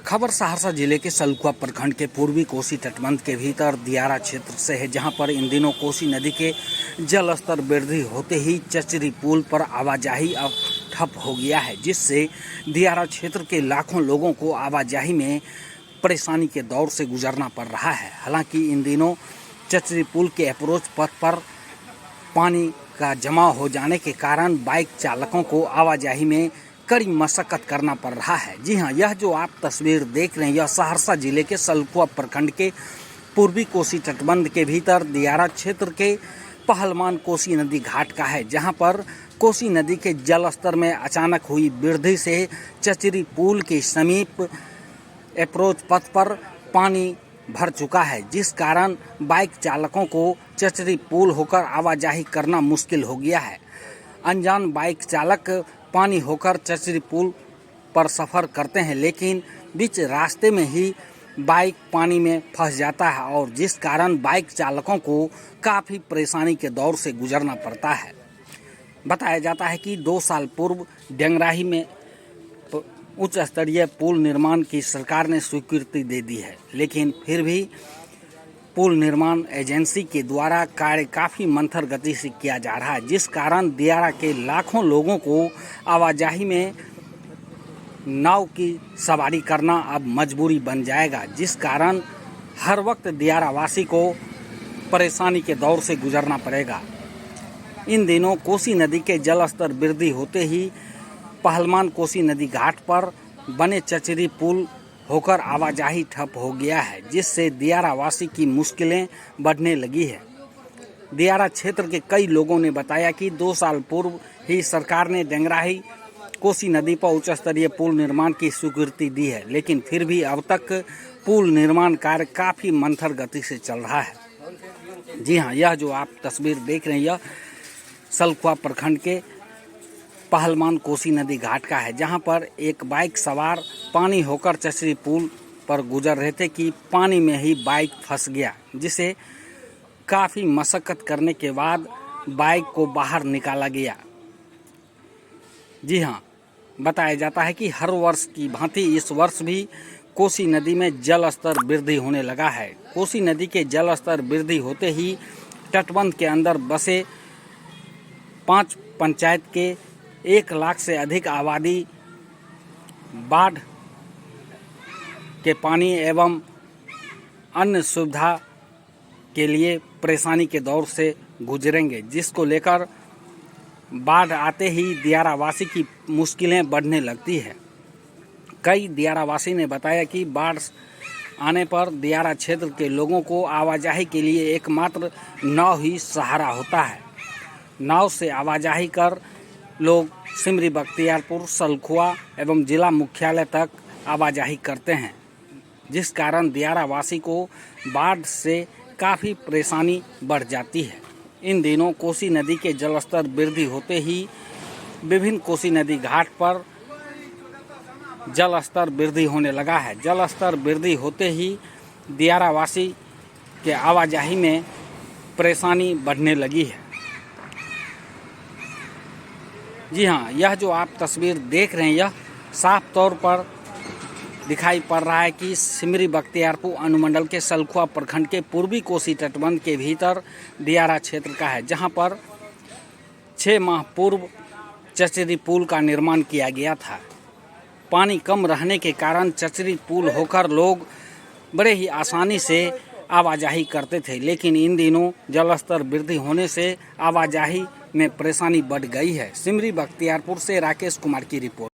खबर सहरसा जिले के सलखुआ प्रखंड के पूर्वी कोसी तटबंध के भीतर दियारा क्षेत्र से है, जहां पर इन दिनों कोसी नदी के जल स्तर वृद्धि होते ही चचरी पुल पर आवाजाही अब ठप हो गया है, जिससे दियारा क्षेत्र के लाखों लोगों को आवाजाही में परेशानी के दौर से गुजरना पड़ रहा है। हालांकि इन दिनों चचरी पुल के अप्रोच पथ पर पानी का जमाव हो जाने के कारण बाइक चालकों को आवाजाही में कड़ी मशक्कत करना पड़ रहा है। जी हां, यह जो आप तस्वीर देख रहे हैं यह सहरसा जिले के सलखुआ प्रखंड के पूर्वी कोसी तटबंध के भीतर दियारा क्षेत्र के पहलमान कोसी नदी घाट का है, जहां पर कोसी नदी के जल स्तर में अचानक हुई वृद्धि से चचरी पुल के समीप अप्रोच पथ पर पानी भर चुका है, जिस कारण बाइक चालकों को चचरी पुल होकर आवाजाही करना मुश्किल हो गया है। अनजान बाइक चालक पानी होकर चचरी पुल पर सफ़र करते हैं, लेकिन बीच रास्ते में ही बाइक पानी में फंस जाता है और जिस कारण बाइक चालकों को काफ़ी परेशानी के दौर से गुजरना पड़ता है। बताया जाता है कि 2 साल पूर्व डेंगराही में उच्च स्तरीय पुल निर्माण की सरकार ने स्वीकृति दे दी है, लेकिन फिर भी पुल निर्माण एजेंसी के द्वारा कार्य काफ़ी मंथर गति से किया जा रहा है, जिस कारण दियारा के लाखों लोगों को आवाजाही में नाव की सवारी करना अब मजबूरी बन जाएगा, जिस कारण हर वक्त दियारा वासी को परेशानी के दौर से गुजरना पड़ेगा। इन दिनों कोसी नदी के जल स्तर वृद्धि होते ही पहलमान कोसी नदी घाट पर बने चचरी पुल होकर आवाजाही ठप हो गया है, जिससे दियारा वासी की मुश्किलें बढ़ने लगी है। दियारा क्षेत्र के कई लोगों ने बताया कि 2 साल पूर्व ही सरकार ने डेंगराही कोसी नदी पर उच्च स्तरीय पुल निर्माण की स्वीकृति दी है, लेकिन फिर भी अब तक पुल निर्माण कार्य काफ़ी मंथर गति से चल रहा है। जी हाँ, यह जो आप तस्वीर देख रहे हैं यह सलखुआ प्रखंड के पहलमान कोसी नदी घाट का है, जहां पर एक बाइक सवार पानी होकर चचरी पुल पर गुजर रहे थे कि पानी में ही बाइक फंस गया, जिसे काफ़ी मशक्कत करने के बाद बाइक को बाहर निकाला गया। जी हां, बताया जाता है कि हर वर्ष की भांति इस वर्ष भी कोसी नदी में जल स्तर वृद्धि होने लगा है। कोसी नदी के जल स्तर वृद्धि होते ही तटबंध के अंदर बसे 5 पंचायत के 1 लाख से अधिक आबादी बाढ़ के पानी एवं अन्य सुविधा के लिए परेशानी के दौर से गुजरेंगे, जिसको लेकर बाढ़ आते ही दियारा वासी की मुश्किलें बढ़ने लगती है। कई दियारा वासी ने बताया कि बाढ़ आने पर दियारा क्षेत्र के लोगों को आवाजाही के लिए एकमात्र नाव ही सहारा होता है। नाव से आवाजाही कर लोग सिमरी बख्तियारपुर, सलखुआ एवं जिला मुख्यालय तक आवाजाही करते हैं, जिस कारण दियारा वासी को बाढ़ से काफ़ी परेशानी बढ़ जाती है। इन दिनों कोसी नदी के जलस्तर वृद्धि होते ही विभिन्न कोसी नदी घाट पर जल स्तर वृद्धि होने लगा है। जल स्तर वृद्धि होते ही दियारा वासी के आवाजाही में परेशानी बढ़ने लगी है। जी हाँ, यह जो आप तस्वीर देख रहे हैं यह साफ तौर पर दिखाई पड़ रहा है कि सिमरी बख्तियारपुर अनुमंडल के सलखुआ प्रखंड के पूर्वी कोसी तटबंध के भीतर दियारा क्षेत्र का है, जहां पर 6 माह पूर्व चचरी पुल का निर्माण किया गया था। पानी कम रहने के कारण चचरी पुल होकर लोग बड़े ही आसानी से आवाजाही करते थे, लेकिन इन दिनों जलस्तर वृद्धि होने से आवाजाही में परेशानी बढ़ गई है। सिमरी बख्तियारपुर से राकेश कुमार की रिपोर्ट।